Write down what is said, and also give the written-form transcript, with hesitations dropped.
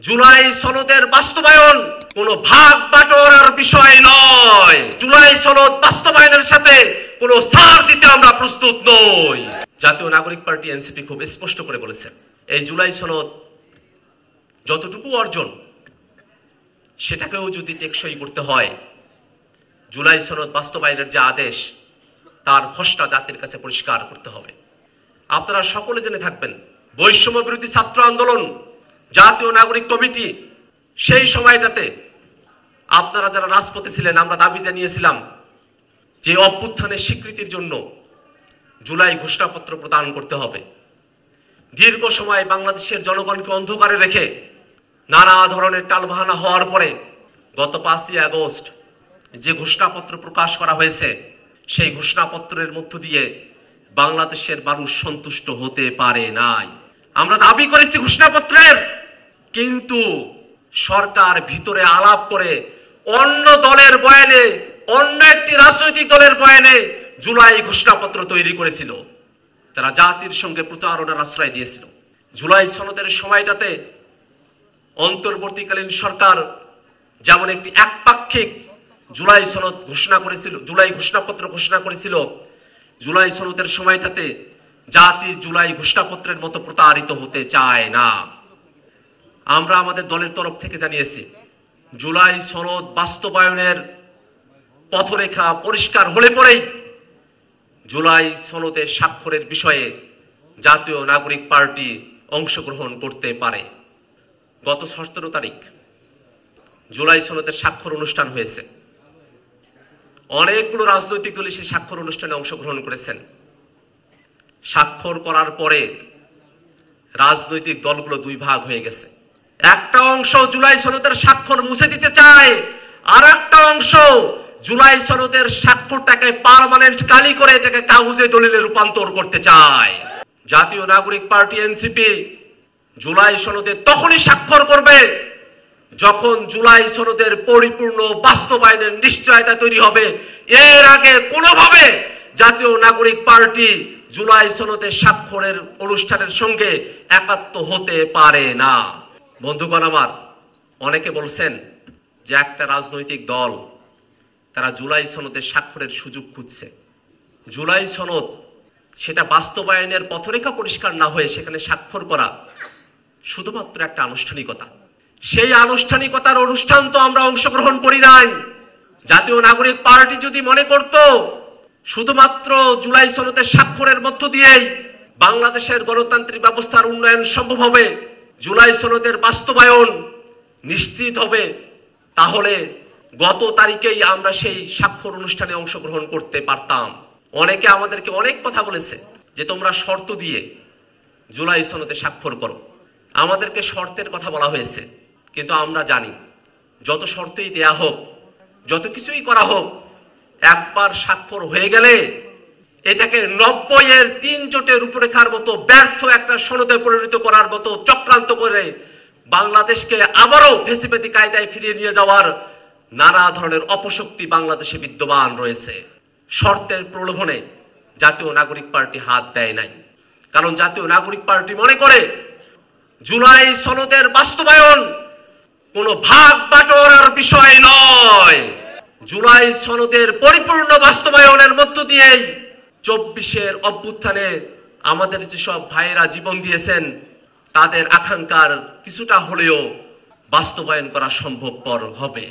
জুলাই সনদের বাস্তবায়ন কোনো ভাগ বাটোয়ারার বিষয় নয়। জুলাই সনদ বাস্তবায়নের সাথে কোনো ছাড় দিতে আমরা প্রস্তুত নই। জাতীয় নাগরিক পার্টি এনসিপি খুব স্পষ্ট করে বলেছে, এই জুলাই সনদ যতটুকু অর্জন সেটাকেও যদি টেকসই করতে হয়, জুলাই সনদ বাস্তবায়নের যে আদেশ তার খসড়া জাতির কাছে পরিষ্কার করতে হবে। আপনারা সকলে জেনে থাকবেন, বৈষম্য বিরোধী ছাত্র আন্দোলন, জাতীয় নাগরিক কমিটি, সেই সময়টাতে আপনারা যারা রাজপথে ছিলেন, আমরা দাবি জানিয়েছিলাম যে অভ্যুত্থানের স্বীকৃতির জন্য জুলাই ঘোষণাপত্র প্রদান করতে হবে। দীর্ঘ সময় বাংলাদেশের জনগণকে অন্ধকারে রেখে নানা ধরনের টালবাহানা হওয়ার পরে গত 5ই আগস্ট যে ঘোষণাপত্র প্রকাশ করা হয়েছে, সেই ঘোষণাপত্রের মধ্য দিয়ে বাংলাদেশের মানুষ সন্তুষ্ট হতে পারে নাই। আমরা দাবি করেছি ঘোষণাপত্রের, কিন্তু সরকার ভিতরে আলাপ করে অন্য দলের বয়ানে, অন্য একটি রাজনৈতিক দলের বয়ানে জুলাই ঘোষণাপত্র তৈরি করেছিল। তারা জাতির সঙ্গে প্রতারণার আশ্রয় দিয়েছিল। জুলাই সনদের সময়টাতে অন্তর্বর্তীকালীন সরকার যেমন একটি একপাক্ষিক জুলাই সনদ ঘোষণা করেছিল, জুলাই ঘোষণাপত্র ঘোষণা করেছিল, জুলাই সনদের সময়টাতে জাতি জুলাই ঘোষণাপত্রের মতো প্রতারিত হতে চায় না। আমরা আমাদের দলের তরফ থেকে জানিয়েছি, জুলাই সনদ বাস্তবায়নের পথরেখা পরিষ্কার হলে পরেই জুলাই সনদে স্বাক্ষরের বিষয়ে জাতীয় নাগরিক পার্টি অংশগ্রহণ করতে পারে। গত 17 তারিখ জুলাই সনদের স্বাক্ষর অনুষ্ঠান হয়েছে। অনেকগুলো রাজনৈতিক দল সেই স্বাক্ষর অনুষ্ঠানে অংশগ্রহণ করেছেন। স্বাক্ষর করার পরে রাজনৈতিক দলগুলো দুই ভাগ হয়ে গেছে। একটা অংশ জুলাই সনদের স্বাক্ষর মুছে দিতে চায়, আর একটা অংশ জুলাই সনদের স্বাক্ষরটাকে পার্মানেন্ট কালি করে এটাকে কাগজে দলিলে রূপান্তর করতে চায়। জাতীয় নাগরিক পার্টি এনসিপি জুলাই সনদে তখনই স্বাক্ষর করবে যখন জুলাই সনদের পরিপূর্ণ বাস্তবায়নের নিশ্চয়তা তৈরি হবে। এর আগে কোনোভাবে জাতীয় নাগরিক পার্টি জুলাই সনদে স্বাক্ষরের অনুষ্ঠানের সঙ্গে একাত্ম হতে পারে না। বন্ধুগণ আমার, অনেকে বলছেন যে একটা রাজনৈতিক দল তারা জুলাই সনদে স্বাক্ষরের সুযোগ খুঁজছে। জুলাই সনদ সেটা বাস্তবায়নের পথরেখা পরিষ্কার না হয়ে সেখানে স্বাক্ষর করা শুধুমাত্র একটা আনুষ্ঠানিকতা। সেই আনুষ্ঠানিকতার অনুষ্ঠান তো আমরা অংশগ্রহণ করি নাই। জাতীয় নাগরিক পার্টি যদি মনে করত শুধুমাত্র জুলাই সনদের স্বাক্ষরের মধ্য দিয়েই বাংলাদেশের গণতান্ত্রিক ব্যবস্থার উন্নয়ন সম্ভব হবে, জুলাই সনদের বাস্তবায়ন নিশ্চিত হবে, তাহলে গত তারিখেই আমরা সেই স্বাক্ষর অনুষ্ঠানে অংশগ্রহণ করতে পারতাম। অনেকে আমাদেরকে অনেক কথা বলেছে যে তোমরা শর্ত দিয়ে জুলাই সনদে স্বাক্ষর করো। আমাদেরকে শর্তের কথা বলা হয়েছে, কিন্তু আমরা জানি যত শর্তই দেয়া হোক, যত কিছুই করা হোক, একবার স্বাক্ষর হয়ে গেলে এটাকে 90-এর 3 জোটের রূপরেখার মতো ব্যর্থ একটা সনদে পরিণত করার মতো চক্রান্ত করে বাংলাদেশকে আবারও ফেসিবাদী কায়দায় ফিরিয়ে নিয়ে যাওয়ার নানা ধরনের অপশক্তি বাংলাদেশে বিদ্যমান রয়েছে। শর্তের প্রলোভনে জাতীয় নাগরিক পার্টি হাত দেয় নাই, কারণ জাতীয় নাগরিক পার্টি মনে করে জুলাই সনদের বাস্তবায়ন কোনো ভাগ বাটোয়ারার বিষয় নয়। জুলাই সনদের পরিপূর্ণ বাস্তবায়নের মধ্য দিয়েই 24-এর অভ্যুত্থানে আমাদের যেসব ভাইয়েরা জীবন দিয়েছেন তাদের আকাঙ্ক্ষার কিছুটা হলেও বাস্তবায়ন করা সম্ভবপর হবে।